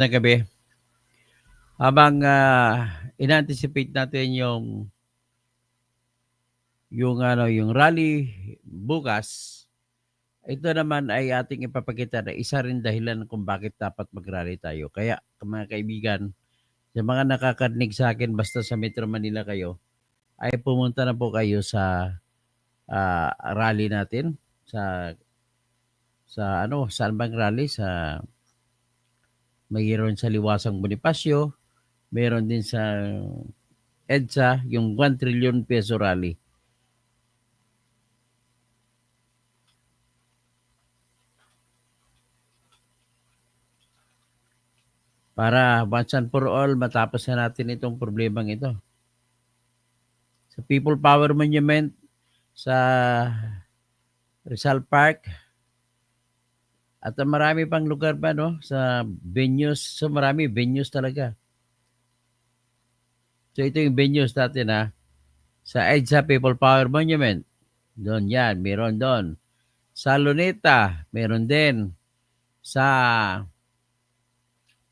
na gabi. Habang in-anticipate natin yung rally bukas, ito naman ay ating ipapakita na isa rin dahilan kung bakit dapat mag-rally tayo. Kaya mga kaibigan, sa mga nakakarinig sa akin basta sa Metro Manila kayo, ay pumunta na po kayo sa rally natin saan bang rally? Mayroon sa Liwasang Bonifacio, meron din sa EDSA, yung 1 trillion peso rally. Para once and for all, matapos na natin itong problemang ito. Sa People Power Monument, sa Rizal Park, at marami pang lugar pa, no? Sa venues, so marami venues talaga. So ito yung venues natin, ha? Sa EDSA People Power Monument, doon yan, meron doon. Sa Luneta, meron din. Sa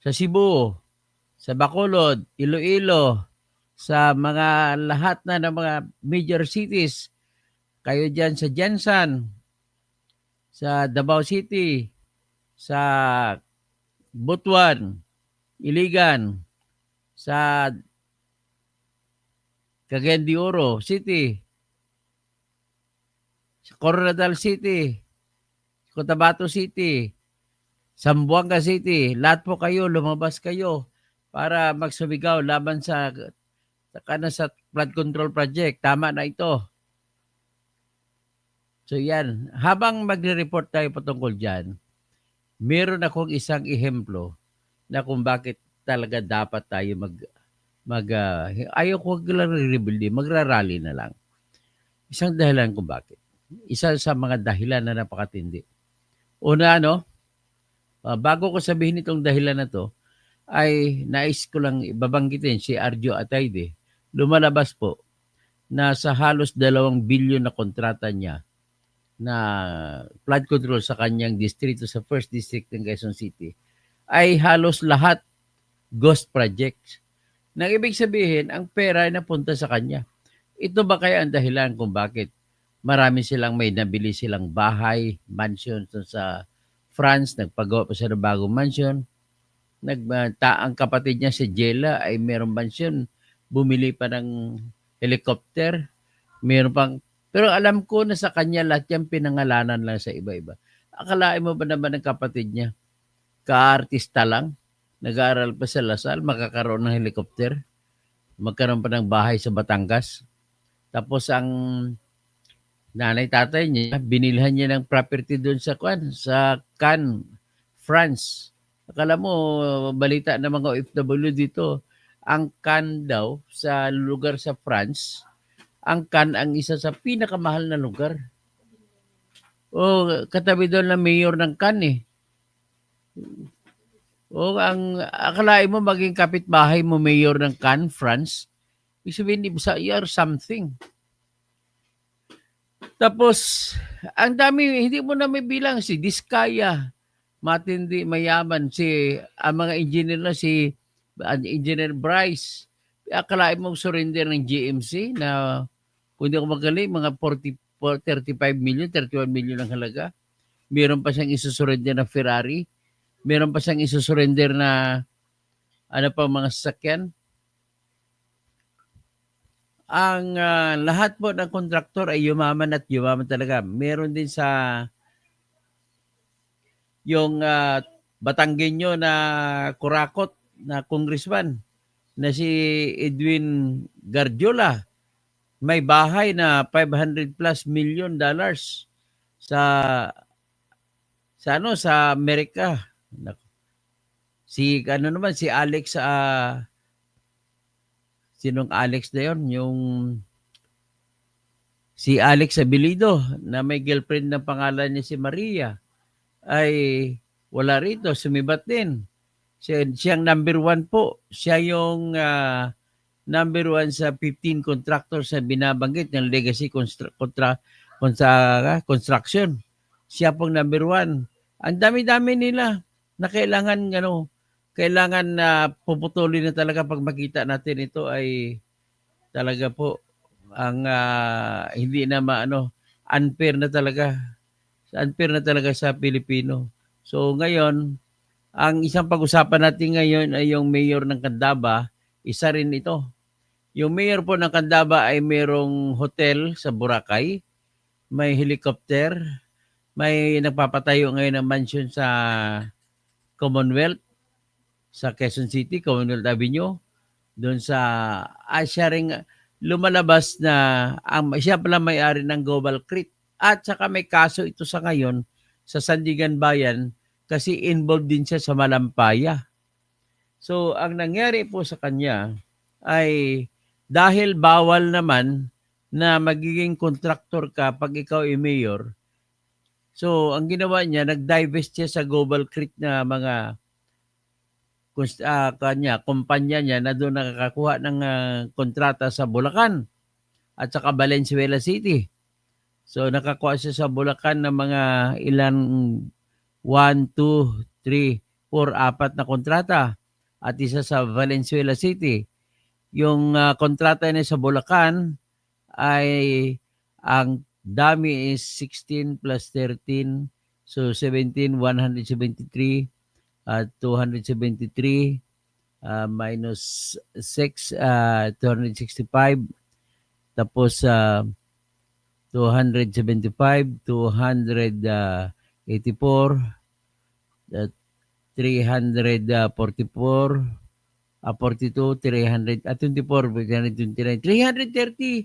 Cebu, sa Bacolod, Iloilo, sa mga lahat na ng mga major cities, kayo dyan sa Jensan, sa Davao City, sa Butuan, Iligan, sa Cagayan de Oro City, sa Coronadal City, Cotabato City, Zamboanga City, lahat po kayo, lumabas kayo para magsumigaw laban sa flood control project. Tama na ito. So yan, habang magre-report tayo patungkol dyan, meron akong isang ehemplo na kung bakit talaga dapat tayo ayaw ko lang re-rebuild, magra-rally na lang. Isang dahilan kung bakit. Isa sa mga dahilan na napakatindi. Una, bago ko sabihin itong dahilan na to, ay nais ko lang ibabanggitin si Arjo Atayde. Lumalabas po na sa halos 2 bilyon na kontrata niya na flood control sa kanyang distrito sa 1st District ng Quezon City ay halos lahat ghost projects. Nang ibig sabihin, ang pera ay napunta sa kanya. Ito ba kaya ang dahilan kung bakit marami may nabili silang bahay, mansion sa France, nagpagawa pa siya ng bagong mansion. Ang kapatid niya si Jella ay mayroong mansion, bumili pa ng helicopter, mayroon pang, pero alam ko na sa kanya lahat yan pinangalanan lang sa iba-iba. Akalain mo ba naman ng kapatid niya, ka-artista lang, nag-aaral pa sa Lasal, makakaroon ng helicopter, magkaroon pa ng bahay sa Batangas. Tapos ang nanay-tatay niya, binilhan niya ng property doon sa Cannes, France. Akala mo, balita ng mga OFW dito, ang Cannes daw, sa lugar sa France, ang Cannes ang isa sa pinakamahal na lugar. Katabi doon na mayor ng Cannes ang akalain mo maging kapitbahay mo mayor ng Cannes, France, ibig sabihin, you're something. Tapos, ang dami, hindi mo na may bilang, si Diskaya, matindi, mayaman, ang mga engineer na Engineer Bryce, akalain mong surrender ng GMC na, kung hindi ako magaling, mga 35 million, 31 million ang halaga. Meron pa siyang isusurrender na Ferrari. Meron pa siyang isusurrender na mga sasakyan. Ang lahat po ng kontraktor ay yumaman at yumaman talaga. Meron din sa yung Batanggenyo na kurakot na congressman na si Edwin Gardiola. May bahay na 500 plus million dollars sa Amerika. Si Alex sinong Alex na yon? Si Alex Abilido na may girlfriend na pangalan niya si Maria ay wala rito, sumibat din. Siyang number 1 po. Siya yung number 1 sa 15 contractors na binabanggit ng Legacy Construction. Siya pong number 1. Ang dami-dami nila na kailangan kailangan na puputulin na talaga pag makita natin ito ay talaga po ang hindi na maano, unfair na talaga. Unfair na talaga sa Pilipino. So ngayon, ang isang pag-usapan natin ngayon ay yung mayor ng Candaba, isa rin ito. Yung mayor po ng Candaba ay merong hotel sa Boracay, may helicopter, may nagpapatayo ngayon ng mansion sa Commonwealth, sa Quezon City, Commonwealth Avenue, doon sa siya ring lumalabas na siya pala may-ari ng Global Crit. At saka may kaso ito sa ngayon sa Sandigan Bayan kasi involved din siya sa Malampaya. So, ang nangyari po sa kanya ay dahil bawal naman na magiging kontraktor ka pag ikaw ay mayor, so ang ginawa niya, nag-divest siya sa Global Crit na mga kumpanya niya na doon nakakakuha ng kontrata sa Bulacan at saka Valenzuela City. So nakakuha siya sa Bulacan ng mga ilan 1, 2, 3, 4, 4 na kontrata at isa sa Valenzuela City. Yung kontrata niya sa Bulacan ay ang dami is 16 plus 13, so 17, 173 at 273 minus 6, 265, tapos 275, 284, 344, 42, 300, 24, 329, 330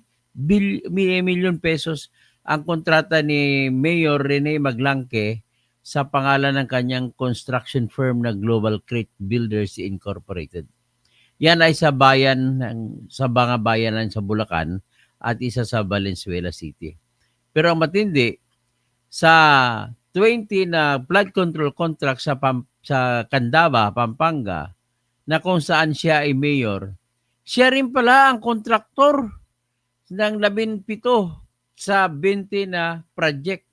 million pesos ang kontrata ni Mayor Rene Maglangke sa pangalan ng kanyang construction firm na Global Crit Builders Incorporated. Yan ay sa sa mga bayanan sa Bulacan at isa sa Valenzuela City. Pero ang matindi, sa 20 na flood control contract sa Candaba, Pampanga, na kung saan siya ay mayor, siya rin pala ang kontraktor ng 17 sa 20 na project.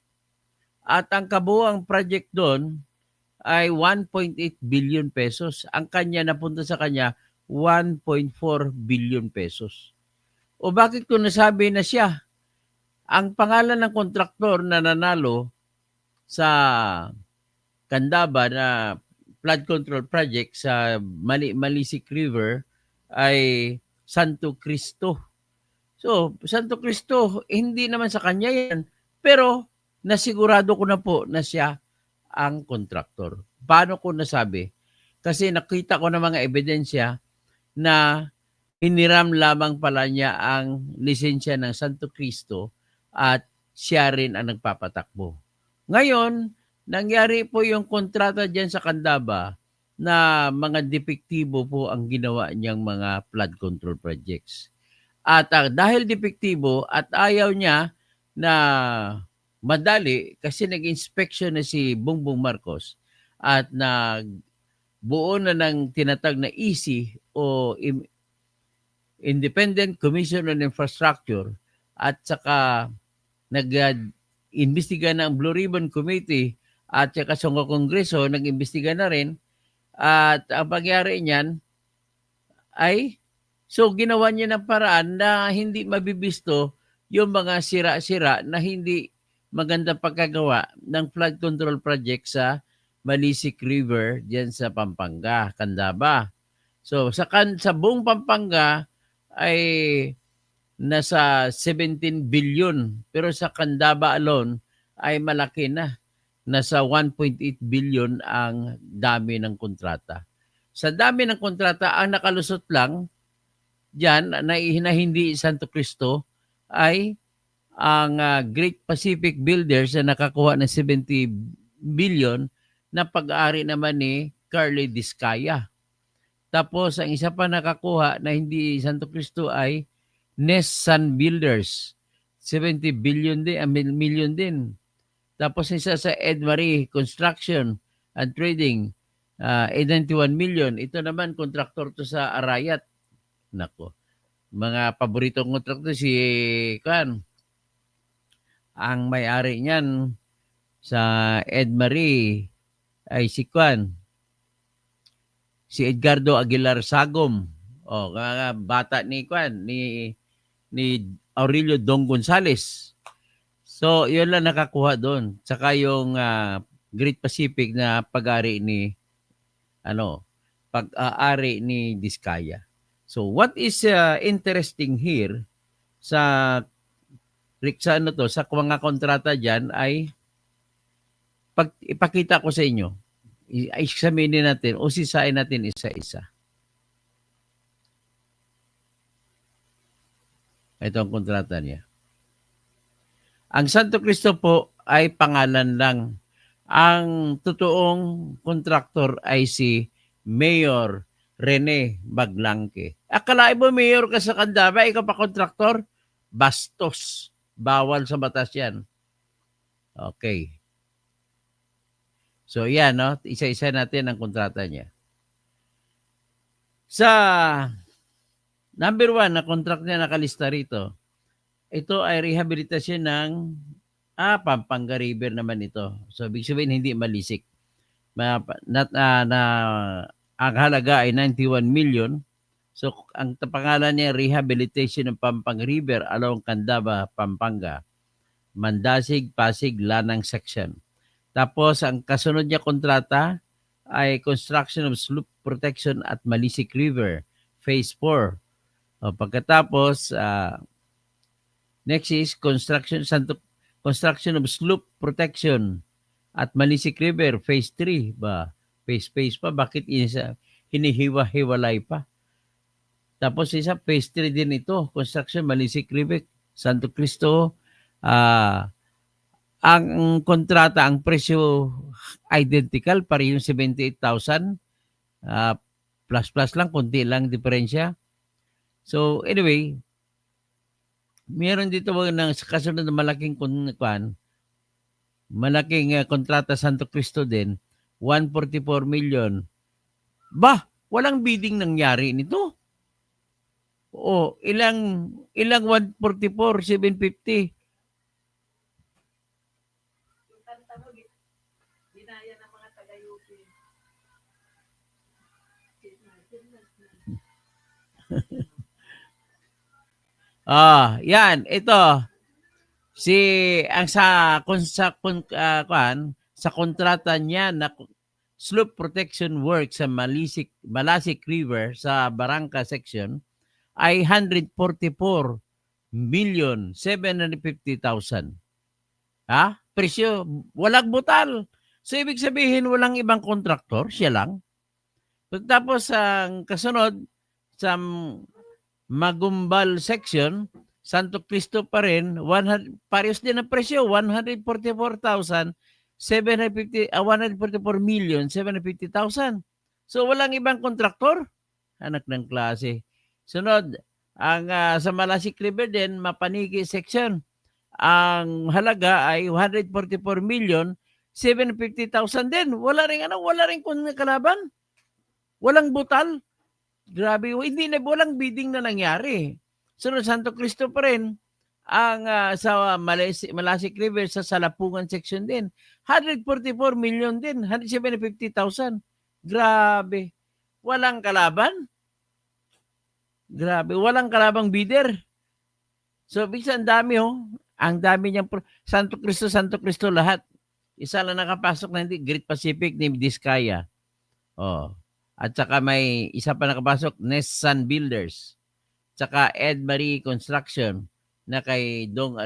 At ang kabuuang project doon ay 1.8 billion pesos. Ang kanya napunta sa kanya 1.4 billion pesos. O bakit ko nasabi na siya? Ang pangalan ng kontraktor na nanalo sa Candaba na flood control project sa Malisik River ay Santo Cristo. So, Santo Cristo, hindi naman sa kanya yan. Pero, nasigurado ko na po na siya ang kontraktor. Paano ko nasabi? Kasi nakita ko na mga ebidensya na hiniram lamang pala niya ang lisensya ng Santo Cristo at siya rin ang nagpapatakbo. Ngayon, nangyari po yung kontrata dyan sa Candaba na mga depektibo po ang ginawa niyang mga flood control projects. At dahil depektibo at ayaw niya na madali kasi nag-inspection na si Bongbong Marcos at buo na ng tinatag na EC o Independent Commission on Infrastructure at saka nag-imbestiga ng Blue Ribbon Committee at saka sa Kongreso nag-imbestiga na rin at ang pangyari niyan ay so ginawa niya ng paraan na hindi mabibisto yung mga sira-sira na hindi magandang pagkagawa ng flood control project sa Malisik River diyan sa Pampanga, Candaba. So sa buong Pampanga ay nasa 17 billion pero sa Candaba alone ay malaki na. Nasa 1.8 billion ang dami ng kontrata. Sa dami ng kontrata, ang nakalusot lang diyan na hindi Santo Cristo ay ang Great Pacific Builders na nakakuha ng 70 billion na pag-aari naman ni Carly Discaya. Tapos ang isa pa nakakuha na hindi Santo Cristo ay Nest Sun Builders. 70 billion din, million din. Tapos isa sa Ed Marie Construction and Trading, 91 million. Ito naman, kontraktor to sa Arayat. Nako, mga paboritong kontraktor si Kan. Ang may-ari niyan sa Ed Marie ay si Kan. si Edgardo Aguilar Sagom. O, bata ni Aurelio Dong Gonzales. So, yun lang nakakuha doon. Saka yung Great Pacific na pag-ari ni pag-aari ni Diskaya. So, what is interesting here sa sa mga kontrata diyan ay ipakita ko sa inyo. I-examine natin o sisain natin isa-isa. Ito ang kontrata niya. Ang Santo Cristo po ay pangalan lang. Ang totoong kontraktor ay si Mayor Rene Maglangke. Akalain mo mayor ka sa Candaba, ikaw pa kontraktor? Bastos. Bawal sa batas yan. Okay. So yan, no? Isa-isa natin ang kontrata niya. Sa number 1 na contract niya nakalista rito, ito ay rehabilitasyon ng Pampanga River naman ito. So, ibig sabihin, hindi malisik. Ang halaga ay 91 million. So, ang pangalan niya, Rehabilitation ng Pampanga River along Candaba, Pampanga. Mandasig, Pasig, Lanang Section. Tapos, ang kasunod niya kontrata ay Construction of Sloop Protection at Malisik River, Phase 4. O, pagkatapos, next is Construction of Sloop Protection at Malisik River, Phase 3 ba? Phase pa, bakit hinihiwa-hiwalay pa? Tapos isa, Phase 3 din ito, Construction Malisik River, Santo Cristo. Ang kontrata, ang presyo identical, parehong 78,000. Plus lang, konti lang diferensya. So anyway, meron dito ng kasunod na malaking kontrata Santo Cristo din, 144 million. Walang bidding nangyari nito. O, ilang 144, 750. Yung kanta mo, ginaya ng mga taga-UP. Yan, ito. Sa kontrata niya na sloop protection work sa Malasik River sa Barangka section ay 144,750,000. Presyo, walang butal. So, ibig sabihin, walang ibang kontraktor, siya lang. Tapos, ang kasunod, sa Magumbal section, Santo Cristo pa rin, parehas din ang presyo, 144,750,000. So, walang ibang kontraktor. Anak ng klase. Sunod, ang sa Malasik River din, Mapaniki section, ang halaga ay 144,750,000 din. Wala ring kalaban. Walang butal. Grabe, walang bidding na nangyari. Sunod, Santo Cristo pa rin, ang sa Malasik River sa Salapungan section din, 144 million din, 150,000. Grabe. Walang kalaban. Grabe, walang kalabang bidder. So, ang dami Ang dami niyang Santo Cristo lahat. Isa lang nakapasok na hindi, Great Pacific ni Diskaya. At saka may isa pa nakapasok, Nessan Builders. Tsaka Ed Marie Construction na kay Dong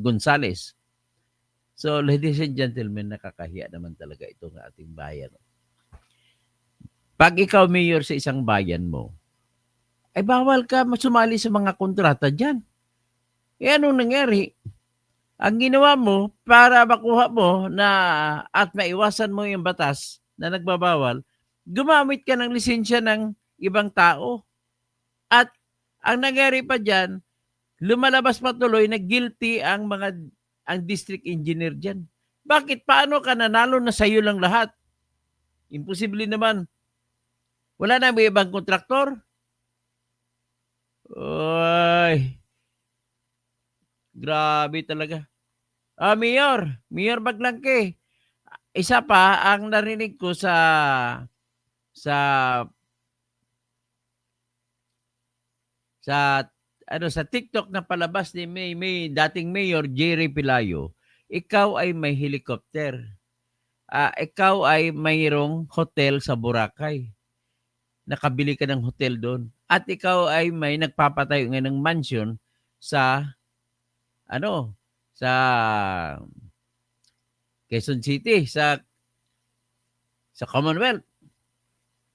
Gonzales. So, ladies and gentlemen, nakakahiya naman talaga itong ating bayan. Pag ikaw mayor sa isang bayan mo, ay bawal ka sumali sa mga kontrata dyan. Anong nangyari? Ang ginawa mo para makuha mo at maiwasan mo yung batas na nagbabawal, gumamit ka ng lisensya ng ibang tao. At ang nangyari pa dyan, lumalabas patuloy na guilty ang district engineer dyan. Bakit? Paano ka nanalo na sa'yo lang lahat? Imposible naman. Wala na may ibang kontraktor? Oy. Grabe talaga. Mayor Maglangke. Isa pa, ang narinig ko sa sa sa sa TikTok na palabas ni dating Mayor Jerry Pelayo, ikaw ay may helicopter. Ikaw ay mayroong hotel sa Boracay. Nakabili ka ng hotel doon. At ikaw ay may nagpapatayo ng mansion sa sa Quezon City, sa Commonwealth.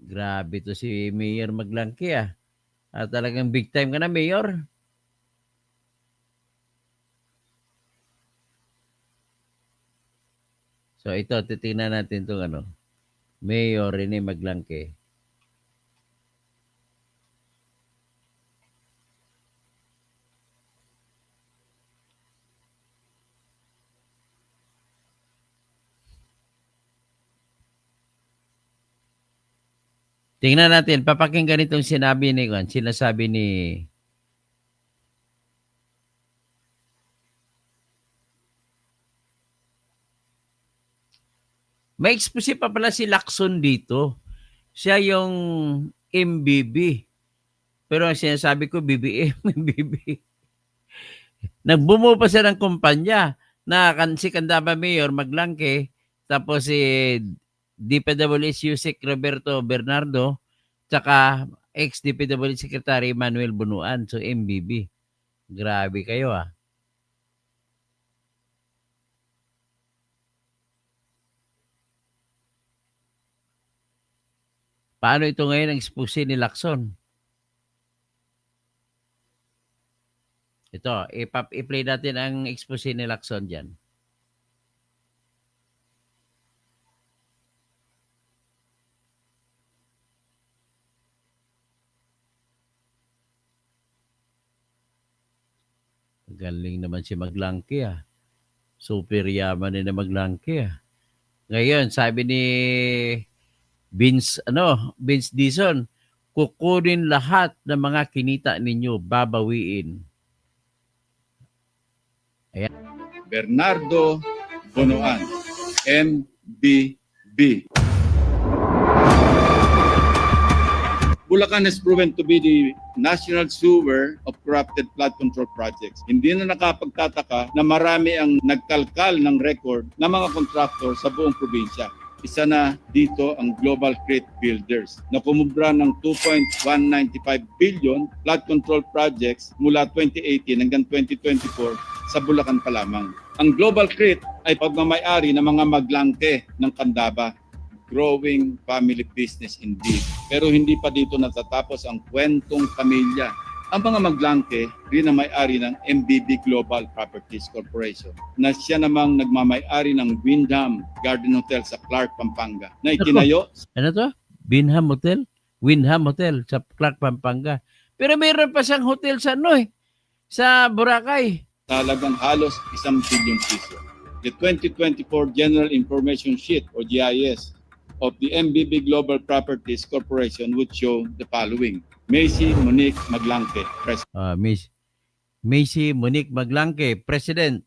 Grabe to si Mayor Maglangke talagang big time ka na, Mayor. So ito, titingnan natin itong Mayor Rene Maglangke. Tingnan natin, papakinggan itong sinasabi ni may expose pa pala si Lacson dito. Siya yung MBB. Pero ang sinasabi ko, BBM, MBB. Nagbumo pa siya ng kumpanya na si Candaba Mayor Maglangke, tapos si DPWH Yusek Roberto Bernardo, tsaka ex-DPWH Secretary Manuel Bunuan, so MBB. Grabe kayo Paano ito ngayon ang expose ni Lacson? Ito, i-play natin ang expose ni Lacson dyan. Galing naman si Maglangke Super yaman na Maglangke Ngayon, sabi ni Vince Dizon, kukunin lahat ng mga kinita ninyo, babawiin. Ayan. Bernardo Bunuan, MBB. Bulacan has proven to be the national sewer of corrupted flood control projects. Hindi na nakapagtataka na marami ang nagkalkal ng record ng mga kontraktor sa buong probinsya. Isa na dito ang Global Crete Builders na kumubra ng 2.195 billion flood control projects mula 2018 hanggang 2024 sa Bulacan pa lamang. Ang Global Crete ay pagmamayari ng mga Maglangke ng Candaba. Growing family business indeed. Pero hindi pa dito natatapos ang kwentong pamilya. Ang mga Maglangke rin ang may-ari ng MBB Global Properties Corporation na siya namang nagmamay-ari ng Windham Garden Hotel sa Clark, Pampanga na itinayo. Ano to? Windham Hotel? Windham Hotel sa Clark, Pampanga. Pero mayroon pa siyang hotel sa sa Boracay. Talagang halos 1 billion piso. The 2024 General Information Sheet o GIS of the MBB Global Properties Corporation would show the following. Macy Monique Maglangke, President. Macy Monique Maglangke, President.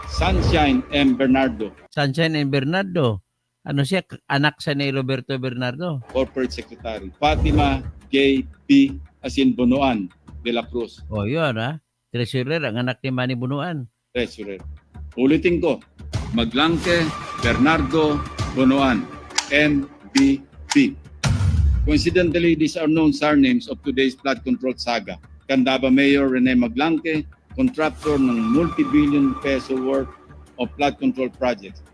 Sunshine M. Bernardo. Sunshine M. Bernardo. Ano siya? Anak siya ni Roberto Bernardo. Corporate Secretary. Fatima J. P. Asin Bunuan de la Cruz. O yun Treasurer, ang anak ni Manny Bunuan. Treasurer. Ulitin ko. Maglangke, Bernardo, Bunuan, MBB. Coincidentally, these are known surnames of today's flood control saga. Candaba Mayor Rene Maglangke, contractor ng multi-billion peso worth of flood control projects.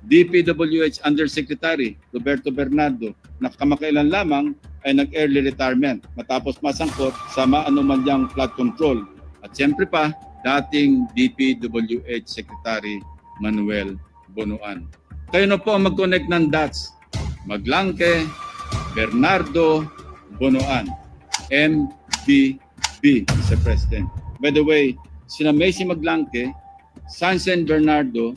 DPWH Undersecretary Roberto Bernardo, na kamakailan lamang ay nag-early retirement matapos masangkot sa maanumalyang flood control. At siyempre pa, dating DPWH Secretary Manuel Bunuan. Kayo na po ang mag-connect ng dots. Maglangke, Bernardo Bunuan, MBB, Mr. President. By the way, sina Macy Maglangke, Sunshine Bernardo,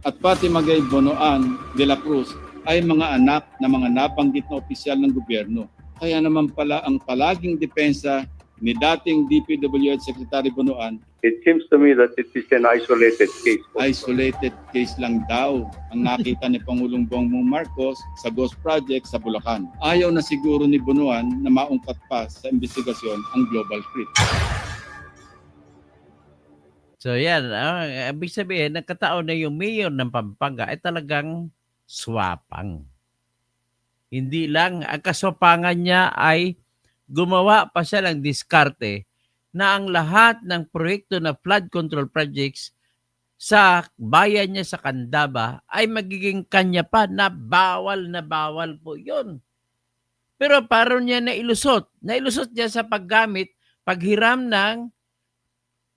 at Fatima Gay Bunuan de la Cruz ay mga anak na mga nabanggit na opisyal ng gobyerno. Kaya naman pala ang palaging depensa ni dating DPWH Secretary Bunuan, It seems to me that it is an isolated case. isolated case lang daw ang nakita ni Pangulong Bongbong Marcos sa Ghost Project sa Bulacan. Ayaw na siguro ni Bunuan na maungkat pa sa investigasyon ang Global Creek. So yan, ibig sabihin, nagkataon na yung mayor ng Pampanga ay talagang swapang. Hindi lang, ang kaswapangan niya ay gumawa pa siya ng diskarte na ang lahat ng proyekto na flood control projects sa bayan niya sa Candaba ay magiging kanya pa na bawal po yun. Pero paano niya nailusot? Nailusot niya sa paggamit, paghiram ng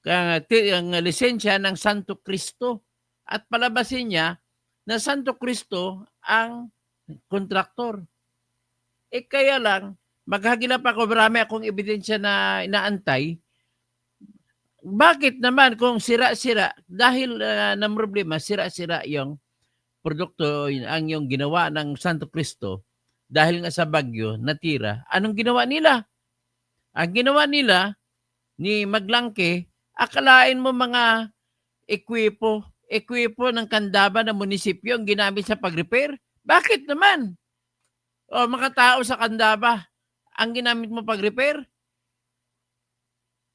ang lisensya ng Santo Cristo at palabasin niya na Santo Cristo ang kontraktor. Kaya lang, maghagilap ako, marami akong ebidensya na inaantay. Bakit naman kung sira-sira, dahil ng problema, sira-sira yung produkto, ang yung ginawa ng Santo Cristo, dahil nga sa bagyo, natira, anong ginawa nila? Ang ginawa nila, ni Maglangke, akalain mo mga ekwipo ng Candaba na munisipyo ang ginamit sa pag-repair? Bakit naman? O mga tao sa Candaba, ang ginamit mo pag-repair?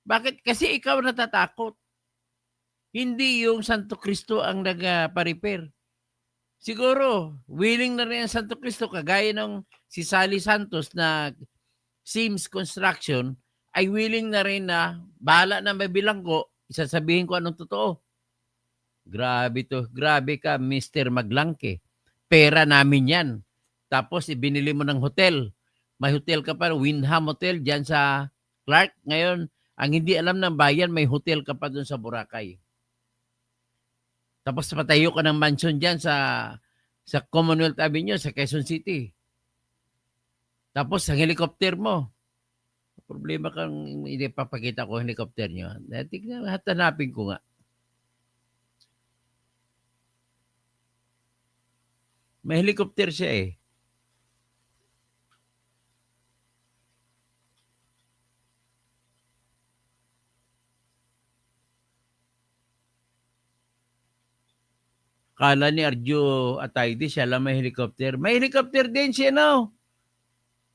Bakit? Kasi ikaw natatakot. Hindi yung Santo Cristo ang nagpa-repair. Siguro, willing na rin ang Santo Cristo, kagaya ng si Sally Santos na Sims Construction, ay willing na rin na bahala na may bilanggo, isasabihin ko anong totoo. Grabe to. Grabe ka, Mr. Maglangke. Pera namin yan. Tapos ibinili mo ng hotel. May hotel ka pa, Windham Hotel dyan sa Clark. Ngayon, ang hindi alam ng bayan, may hotel ka pa dun sa Boracay. Tapos patayo ka ng mansion dyan sa Commonwealth Avenue, sa Quezon City. Tapos ang helicopter mo. Problema kang hindi papakita ko helicopter nyo. Tignan, hatanapin ko nga. May helicopter siya eh. Kala ni Arjo Atayde siya lang may helicopter. May helicopter din siya, no?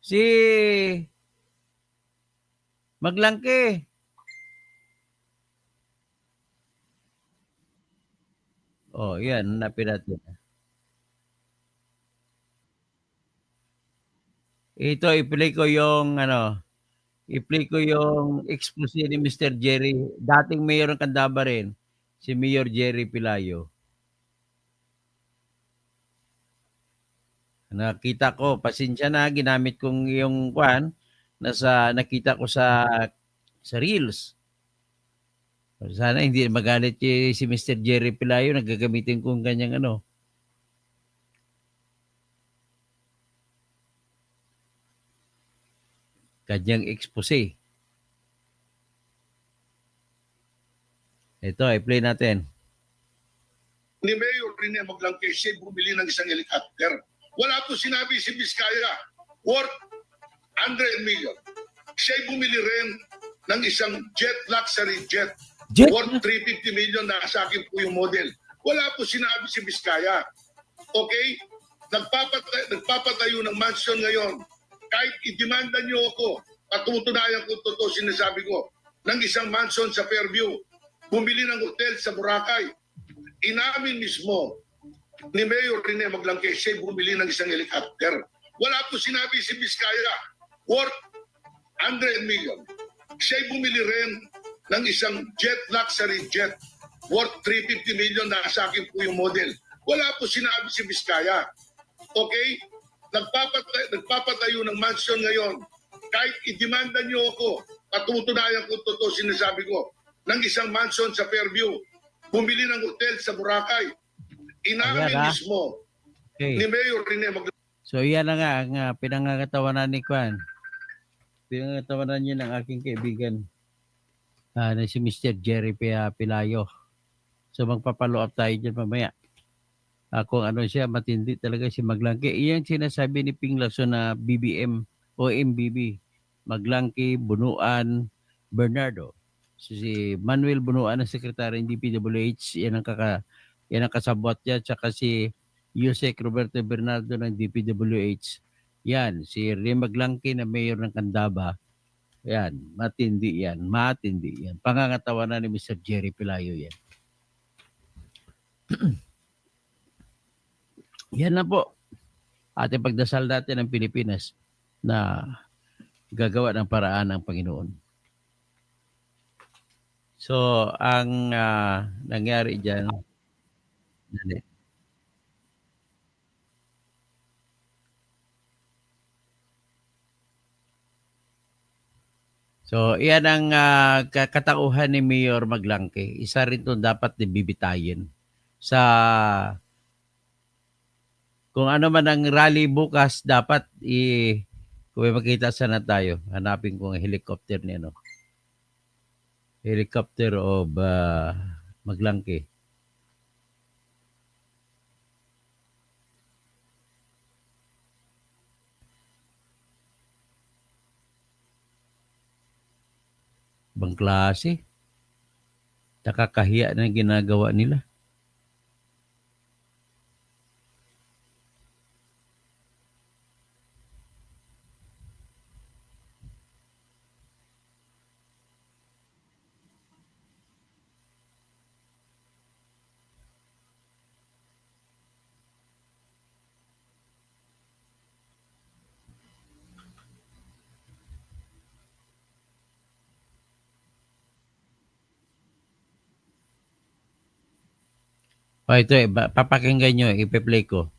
Si Maglangke. Oh, yan. Hanapin natin. Ito, i-play ko yung, i-play ko yung expose ni Mr. Jerry. Dating mayor ng Candaba rin. Si Mayor Jerry Pilayo. Nakita ko, pasensya na, ginamit kong yung nakita ko sa Reels. Sana hindi magalit si Mr. Jerry Pilayo, nagagamitin kong ganyang kanyang expose. Ito, i-play natin. Ni Mayor Rene Maglangke siya bumili ng isang helicopter. Wala po sinabi si Vizcaya, worth 100 million. Siya bumili rin ng isang luxury jet, worth 350 million na sa akin po yung model. Wala po sinabi si Vizcaya. Okay? Nagpapatayo ng mansion ngayon. Kahit i-demanda niyo ako, patutunayan ko totoo sinasabi ko, ng isang mansion sa Fairview, bumili ng hotel sa Boracay. Inamin mismo ni Mayor Rene Maglangke siya bumili ng isang helicopter. Wala po sinabi si Vizcaya, worth 100 million. Siya bumili rin ng isang luxury jet, worth 350 million na sa akin po yung model. Wala po sinabi si Vizcaya. Okay? Nagpapatayo ng mansion ngayon. Kahit i-demanda niyo ako, patutunayan ko totoo sinasabi ko, ng isang mansion sa Fairview, bumili ng hotel sa Boracay. Inamin mismo ni Mayor Rene Maglangke. So yan na nga ang pinangangatawanan ni Kwan. Pinangangatawanan niya ng aking kaibigan na si Mr. Jerry Pilayo. So magpapalo up tayo dyan mamaya. Kung ano siya, matindi talaga si Maglangke. Iyan sinasabi ni Ping Lacson na BBM o MBB. Maglangke, Bunuan, Bernardo. Si Manuel Bunuan ang sekretary ng DPWH, yan ang kasabot niya, tsaka si Yusek Roberto Bernardo ng DPWH. Yan, si Rene Maglangke na mayor ng Candaba. Yan, matindi yan. Pangangatawanan ni Mr. Jerry Pelayo yan. Yan na po. Ating pagdasal natin ng Pilipinas na gagawa ng paraan ng Panginoon. So, ang nangyari dyan, dali. So, iyan ang katauhan ni Mayor Maglangke. Isa rin ito dapat bibitayin sa kung ano man ang rally bukas, dapat kung may makita sana tayo, hanapin ko ang helicopter ni ano. Helicopter of Maglangke. Ibang klase. Nakakahiya na ginagawa nila. Ito papakinggan nyo, ipe-play ko.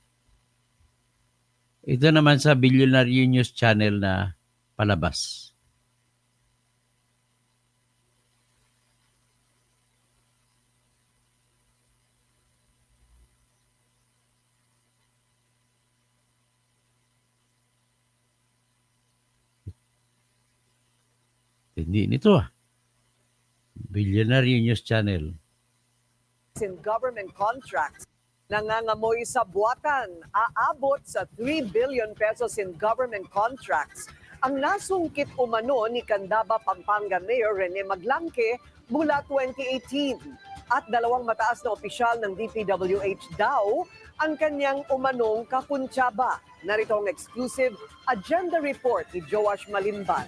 Ito naman sa Billionaire News Channel na palabas. Hindi nito Billionaire News Channel. In government contracts, nangangamoy sa buwatan, aabot sa 3 billion pesos in government contracts ang nasungkit umano ni Candaba, Pampanga Mayor Rene Maglangke mula 2018. At dalawang mataas na opisyal ng DPWH daw ang kanyang umanong kapuntsaba. Narito ang exclusive agenda report ni Joash Malimban.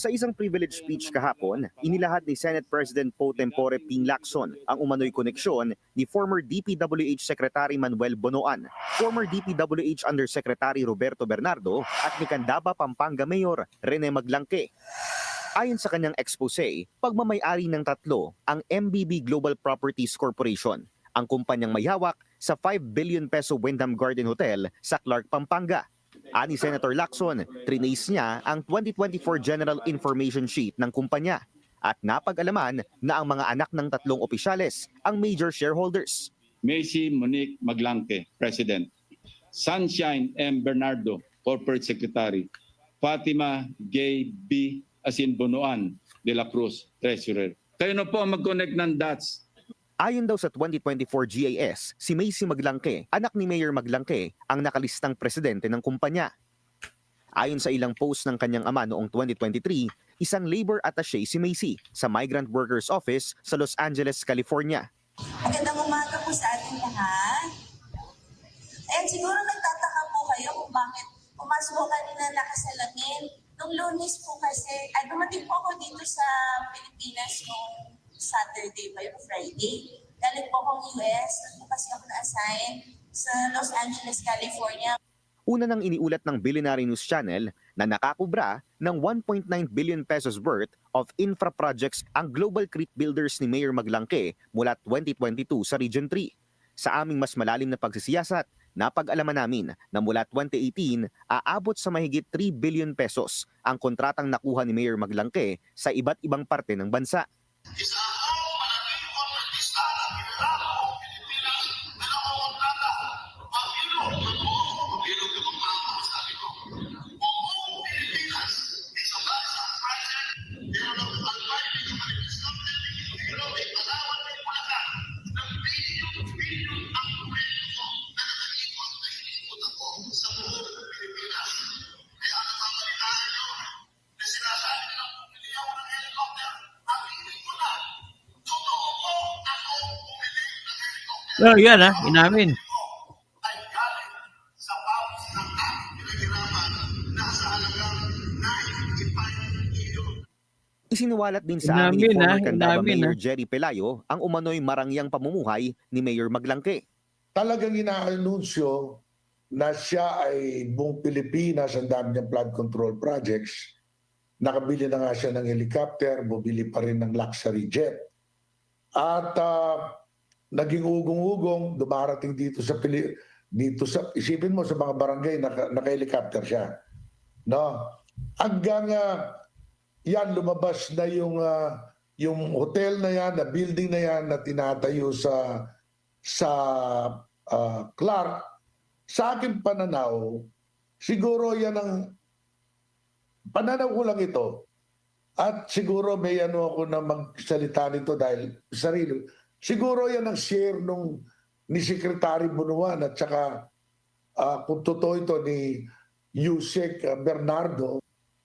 Sa isang privilege speech kahapon, inilahad ni Senate President Pro Tempore Ping Lacson ang umano'y koneksyon ni former DPWH Secretary Manuel Bunuan, former DPWH Undersecretary Roberto Bernardo at ni Candaba, Pampanga Mayor Rene Maglangke. Ayon sa kanyang expose, pagmamay-ari ng tatlo ang MBB Global Properties Corporation, ang kumpanyang may hawak sa 5 billion peso Wyndham Garden Hotel sa Clark, Pampanga. Ani Senator Lacson, trinace niya ang 2024 General Information Sheet ng kumpanya at napag-alaman na ang mga anak ng tatlong opisyales ang major shareholders. Macy Monique Maglangke, President. Sunshine M. Bernardo, Corporate Secretary. Fatima Gay B. Bunuan de la Cruz, Treasurer. Kayo na po ang mag-connect ng dots. Ayon daw sa 2024 GAS, si Macy Maglangke, anak ni Mayor Maglangke, ang nakalistang presidente ng kumpanya. Ayon sa ilang post ng kanyang ama noong 2023, isang labor attaché si Macy sa Migrant Workers Office sa Los Angeles, California. Magandang umaga po sa ating lahat. Ayan, siguro nagtataka po kayo kung bakit pumasok ko kanina nakasalamin. Nung Lunes po kasi, dumating po ako dito sa Pilipinas nung Saturday pa yung Friday. Galing po akong US, nung kasi ako na-assign sa Los Angeles, California. Una nang iniulat ng Billionaire News Channel na nakakubra ng 1.9 billion pesos worth of infra projects ang Global Creek Builders ni Mayor Maglangke mula 2022 sa Region 3. Sa aming mas malalim na pagsisiyasat, napag-alaman namin na mula 2018 aabot sa mahigit 3 billion pesos ang kontratang nakuha ni Mayor Maglangke sa iba't ibang parte ng bansa. Oh, yan inamin. ay galing sa paus ng ating pinaghirapan na sa halagang 95 milyon. Isinuwalat din sa amin ni Inamin, former Candaba inamin, Mayor Jerry Pelayo ang umano'y marangyang pamumuhay ni Mayor Maglangke. Talagang inaanunsyo na siya ay buong Pilipinas, ang dami niyang flood control projects. Nakabili na nga siya ng helicopter, bumili pa rin ng luxury jet. At naging ugong-ugong, dumarating dito sa isipin mo sa mga barangay, naka-helicopter siya. No? Hanggang yan, lumabas na yung hotel na yan, na building na yan na tinatayo sa Clark. Sa aking pananaw, siguro yan ang pananaw ko lang ito. At siguro may ako na magsalita nito dahil sarili. Siguro yan ang share ni Secretary Bunuan at saka kung totoo ito ni Yusek Bernardo.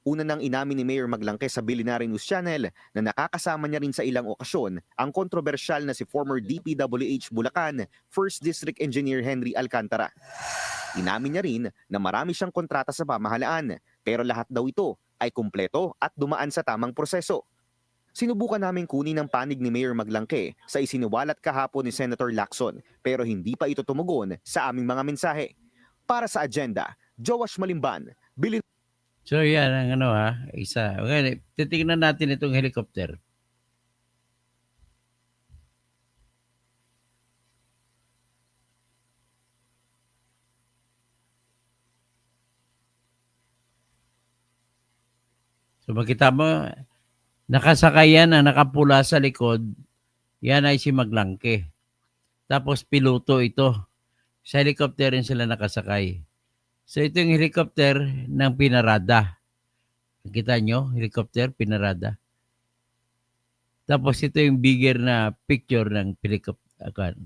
Una nang inamin ni Mayor Maglangke sa Billionaire News Channel na nakakasama niya rin sa ilang okasyon ang kontrobersyal na si former DPWH Bulacan First District Engineer Henry Alcantara. Inamin niya rin na marami siyang kontrata sa pamahalaan pero lahat daw ito ay kumpleto at dumaan sa tamang proseso. Sinubukan namin kunin ang panig ni Mayor Maglangke sa isiniwalat kahapon ni Senator Lacson pero hindi pa ito tumugon sa aming mga mensahe. Para sa agenda, Joash Malimban, So yan ang isa. Okay, titingnan natin itong helicopter. So makita mo, nakasakay yan na nakapula sa likod, yan ay si Maglangke. Tapos piloto ito. Sa helicopter rin sila nakasakay. So ito yung helicopter ng pinarada. Kita nyo, helicopter, pinarada. Tapos ito yung bigger na picture ng helicopter.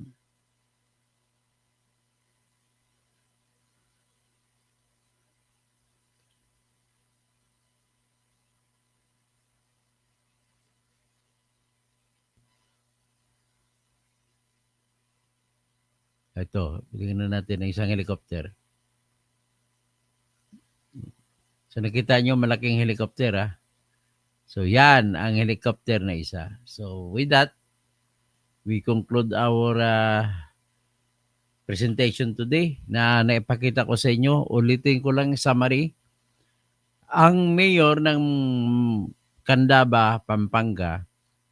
Ito, tingnan natin ang isang helicopter. So nakita nyo malaking helicopter So yan ang helicopter na isa. So with that, we conclude our presentation today na naipakita ko sa inyo. Ulitin ko lang summary. Ang mayor ng Candaba, Pampanga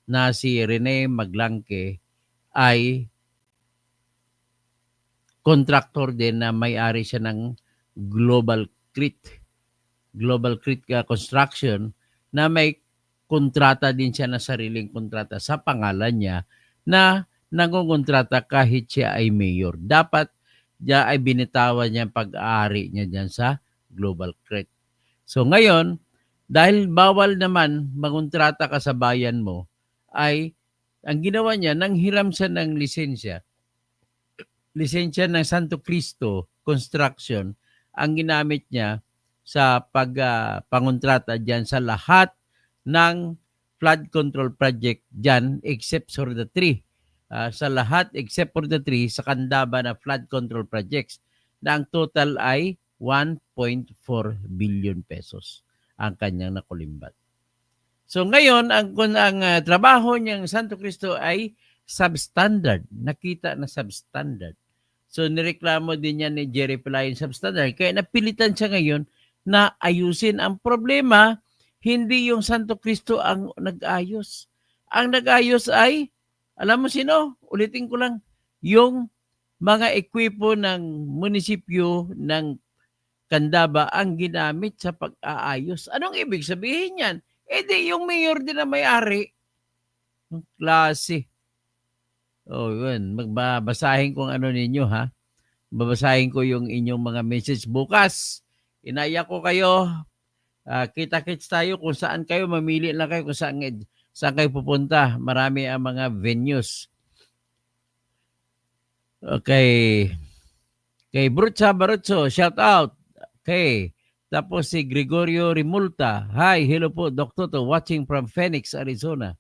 na si Rene Maglangke ay contractor din na may-ari siya ng Global Crit Construction na may kontrata din siya na sariling kontrata sa pangalan niya na nangungontrata kahit siya ay mayor. Dapat niya ay binitawan niya ang pag-aari niya dyan sa Global Crit. So ngayon, dahil bawal naman mangontrata ka sa bayan mo, ay ang ginawa niya, nanghiram siya ng lisensya. Lisensya ng Santo Cristo Construction ang ginamit niya sa pangontrata dyan sa lahat ng flood control project dyan except for the 3. Sa lahat except for the 3 sa Candaba na flood control projects na ang total ay 1.4 billion pesos ang kanyang nakulimbat. So ngayon, ang trabaho niyang Santo Cristo ay substandard. Nakita na substandard. So nireklamo din niya ni Jerry Pelayo substandard. Kaya napilitan siya ngayon na ayusin ang problema. Hindi yung Santo Cristo ang nag-ayos. Ang nag-ayos ay, alam mo sino? Ulitin ko lang, yung mga ekwipo ng munisipyo ng Candaba ang ginamit sa pag-aayos. Anong ibig sabihin yan? Di yung mayor din na may-ari. Ang klase. Yun. Magbabasahin ko ano ninyo, ha? Babasahin ko yung inyong mga message bukas. Inaya ko kayo. Kita-kits tayo kung saan kayo. Mamili lang kayo kung saan kayo pupunta. Marami ang mga venues. Okay. Kay Brutsa Barutso, shout out. Okay. Tapos si Gregorio Rimulta. Hi, hello po, Dr. To, watching from Phoenix, Arizona.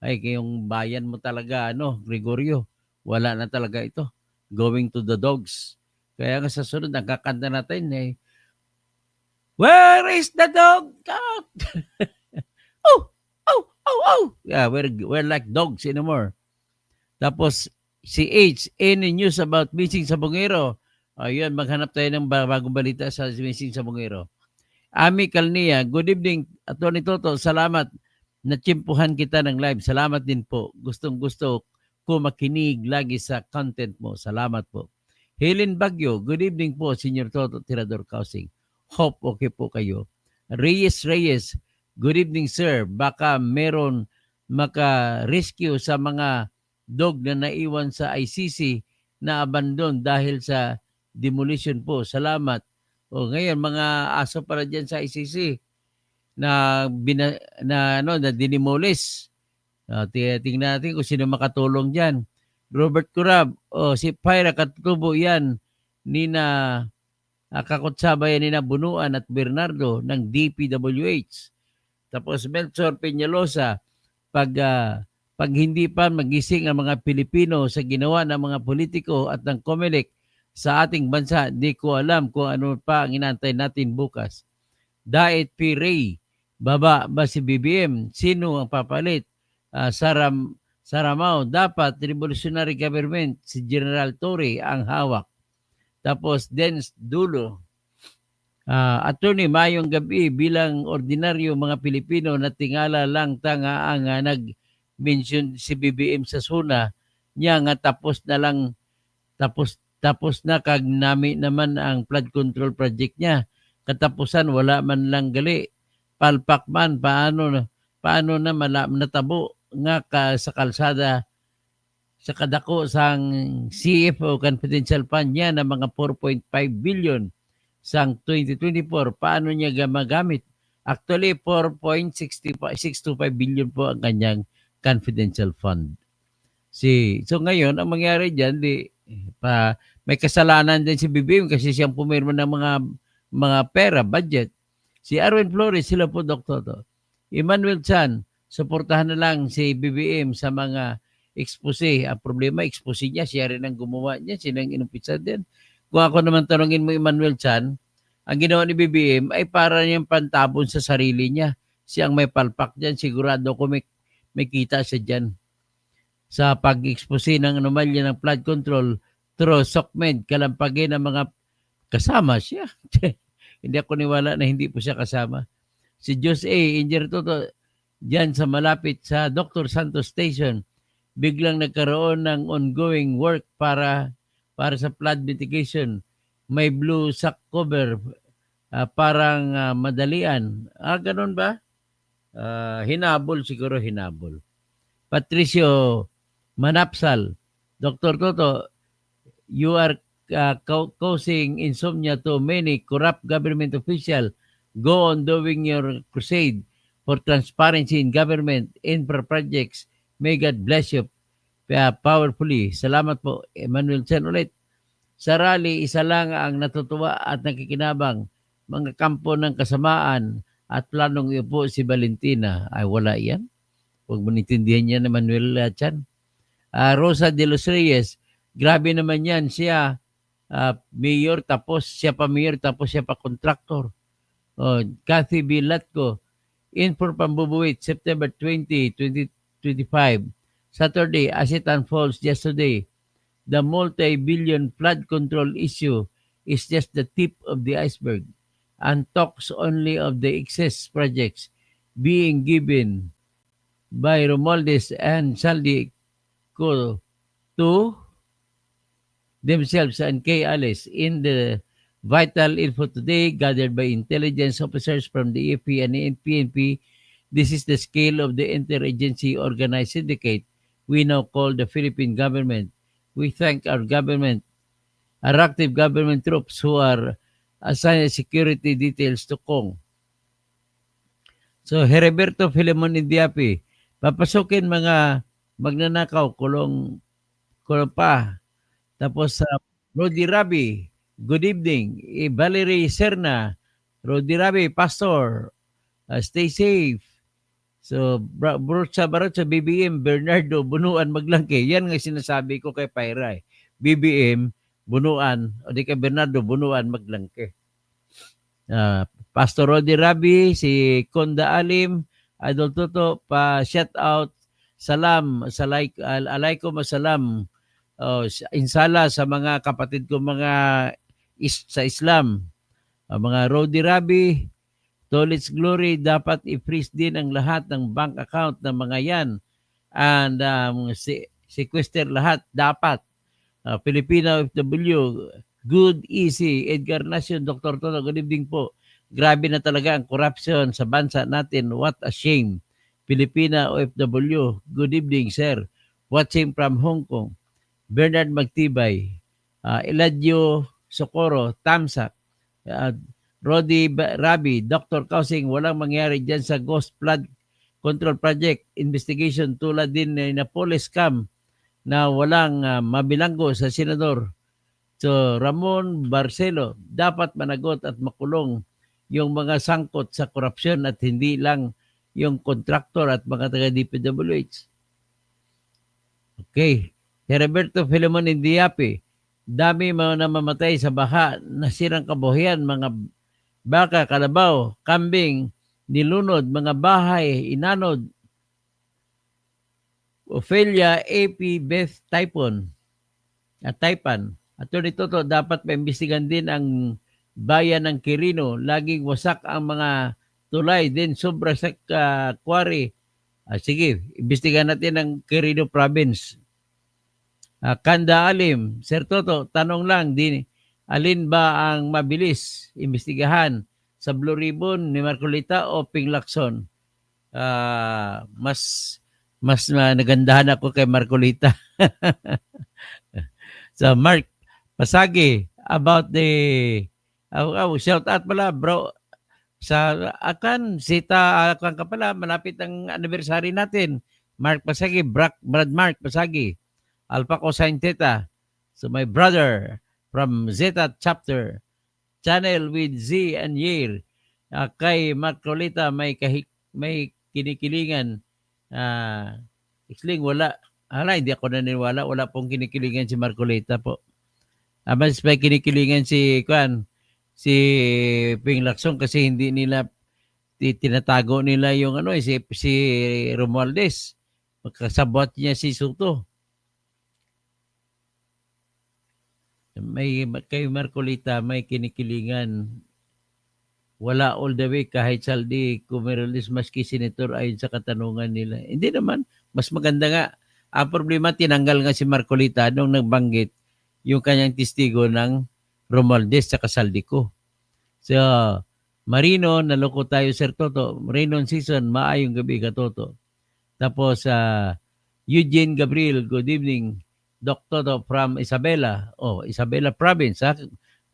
Ay, kayong bayan mo talaga, Gregorio. Wala na talaga ito. going to the dogs. Kaya nga sa sunod, ang kakanta natin eh, where is the dog? Out! Oh! Oh! Oh! Oh! Yeah, we're like dogs anymore. Tapos, si H, any news about missing sa Bungero? Ayun, maghanap tayo ng bagong balita sa missing sa Bungero. Ami Calnia, good evening, Atty. Toto, salamat. Natsimpuhan kita ng live. Salamat din po. Gustong-gusto ko makinig lagi sa content mo. Salamat po. Helen Bagyo, good evening po, Senior Toto, Tirador Kausing. Hope okay po kayo. Reyes, good evening sir. Baka meron maka-rescue sa mga dog na naiwan sa ICC na abandon dahil sa demolition po. Salamat. O ngayon, mga aso para dyan sa ICC na dinimolis. Tingnan natin kung sino makatulong dyan. Robert Curab, si Pyra katutubo yan ni na kakutsaba yan ni na Bunuan at Bernardo ng DPWH. Tapos Melchor Peñalosa, pag hindi pa magising ang mga Pilipino sa ginawa ng mga politiko at ng COMELEC sa ating bansa, di ko alam kung ano pa ang inantay natin bukas. Daet P. Ray, baba ba si BBM? Sino ang papalit? Saramao, dapat revolutionary government, si General Torre ang hawak. Tapos Dens Dulo, Attorney, mayong gabi, bilang ordinaryo mga Pilipino na tingala lang tanga ang nag-mention si BBM sa SUNA niya nga tapos na kag nami naman ang flood control project niya. Katapusan wala man lang gali. Palpak man paano na natabo nga sa kalsada sa kadako sang CFO confidential fund niya na mga 4.5 billion sang 2024. Paano niya magamit? Actually, 4.625 billion po ang kanyang confidential fund. So ngayon, ang mangyari dyan, may kasalanan din si BBM kasi siyang pumirma ng mga pera, budget. Si Arwin Flores, sila po, Dr. Emmanuel Chan, suportahan na lang si BBM sa mga expose. Ang problema, expose niya, siya rin ang gumawa niya, sinang inumpisa din. Kung ako naman tanongin mo, Emmanuel Chan, ang ginawa ni BBM ay para niyang pantabon sa sarili niya. Siyang may palpak dyan, sigurado ko may kita siya dyan sa pag-expose ng anomalya ng flood control through SOCMED, kalampagin ng mga kasama siya. Hindi ako niwala na hindi po siya kasama. Si Jose A. Engineer Toto, dyan sa malapit sa Dr. Santos Station, biglang nagkaroon ng ongoing work para sa flood mitigation. May blue sack cover, parang madalian. Ganun ba? Hinabol siguro, hinabol. Patricio Manapsal, Dr. Toto, you are causing insomnia to many corrupt government officials. Go on doing your crusade for transparency in government, infra projects. May God bless you powerfully. Salamat po, Emmanuel Chen ulit. Sa rally, isa lang ang natutuwa at nakikinabang, mga kampo ng kasamaan at planong iupo si Valentina. Ay, wala yan. Huwag mo nitindihan yan, Emmanuel Chen. Rosa de los Reyes, grabe naman yan. Siya, mayor, tapos siya pa mayor, tapos siya pa kontraktor. Kathy B. Latco, in for Pambubuit, September 20, 2025. Saturday, as it unfolds yesterday, the multi-billion flood control issue is just the tip of the iceberg and talks only of the excess projects being given by Romualdez and Saldi to themselves and Kay Alice. In the vital info today gathered by intelligence officers from the AFP and PNP, this is the scale of the interagency organized syndicate we now call the Philippine government. We thank our government, our active government troops who are assigned security details to Kong. So, Heriberto Filemon Indiapi, papasukin mga magnanakaw, kulong pa. Tapos, Rodi Rabi, good evening. Valerie Serna, Rodi Rabi, Pastor, stay safe. So, Barot sa BBM, Bernardo, Bunuan, Maglangke. Yan nga sinasabi ko kay Pyra. BBM, Bunuan, o di ka Bernardo, Bunuan, maglangke. Pastor Rodi Rabi, si Konda Alim, Idol Toto, pa-shout out, salam, alaikum assalam, insala sa mga kapatid ko mga sa Islam, mga Rodi Rabi, Tolits Glory, dapat i-freeze din ang lahat ng bank account ng mga yan. And sequester lahat, dapat. Filipino FW, good, easy. Edgar Nacion, Dr. Toto, good evening po. Grabe na talaga ang corruption sa bansa natin. What a shame. Filipina OFW, good evening, sir. Watching from Hong Kong. Bernard Magtibay, Eladio Socorro, Tamsak, Rodi Rabi, Dr. Kausing, walang mangyari dyan sa Ghost Flood Control Project investigation tulad din na police scam na walang mabilanggo sa senador. So Ramon Barcelo, dapat managot at makulong yung mga sangkot sa korupsyon at hindi lang yung kontraktor at mga taga-DPWH. Okay. Roberto Filemon Indiapi, dami mga namamatay sa baha, nasirang kabuhayan, mga baka, kalabaw, kambing, nilunod, mga bahay, inanod, Ophelia, AP, Beth, Taipan. Attorney Toto, dapat maimbestigan din ang bayan ng Quirino. Laging wasak ang mga tulay, din sobra sa quarry. Sige, imbestigan natin ang Quirino Province. Kanda Alim, Sir Toto, tanong lang, alin ba ang mabilis imbestigahan sa Blue Ribbon ni Marcolita o Ping Lacson? Mas nagandahan ako kay Marcolita. So Mark Pasagi, about the shout out pala bro sa akan sita akan ka pala, malapit ang anniversary natin. Mark Pasagi, Brad Mark Pasagi, Alpha Cosine Theta. So my brother from Zeta chapter, channel with Z and Yair. Kay Marcolita may kinikilingan. Exling wala. Hindi ako naniniwala. Wala pong kinikilingan si Marcolita po. Mas may kinikilingan si Ping Lacson kasi hindi nila tinatago nila yung si Romualdez. Magkasabot niya si Soto. Kay Marcolita may kinikilingan. Wala all the way kahit saldi kumerolis maski senator ayon sa katanungan nila. Hindi naman. Mas maganda nga. Ang problema, tinanggal nga si Marcolita nung nagbanggit yung kanyang testigo ng Romualdez sa Kasaldico. So, Marino, naloko tayo, Sir Toto. Marino season, maayong gabi ka, Toto. Tapos, Eugene Gabriel, good evening. Doc Toto from Isabela. Isabela Province.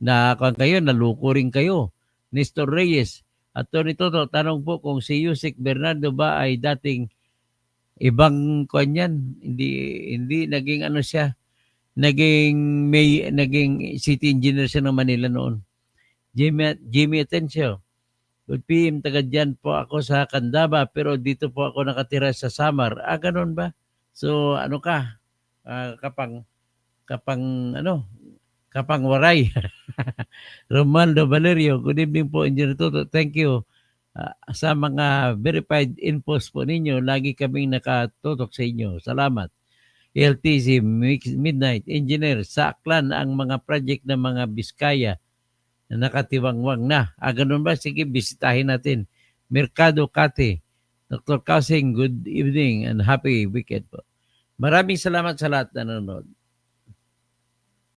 Kayo, naluko rin kayo. Nestor Reyes. Attorney Toto, tanong po kung si Yusek Bernardo ba ay dating ibang kanyan. Hindi naging siya. Naging city engineer siya ng Manila noon. Jimmy Atencio. Good PM, taga dyan po ako sa Candaba pero dito po ako nakatira sa Samar. Ganun ba? So kapang waray. Romualdo Valerio, good evening po, Engineer Toto. Thank you sa mga verified infos po ninyo. Lagi kaming nakatutok sa inyo. Salamat. LTC Midnight Engineer, sa Aklan ang mga project ng mga Biskaya na nakatiwangwang na. Ganun ba? Sige, bisitahin natin. Mercado Kate, Dr. Kausing, good evening and happy weekend po. Maraming salamat sa lahat na nanonood.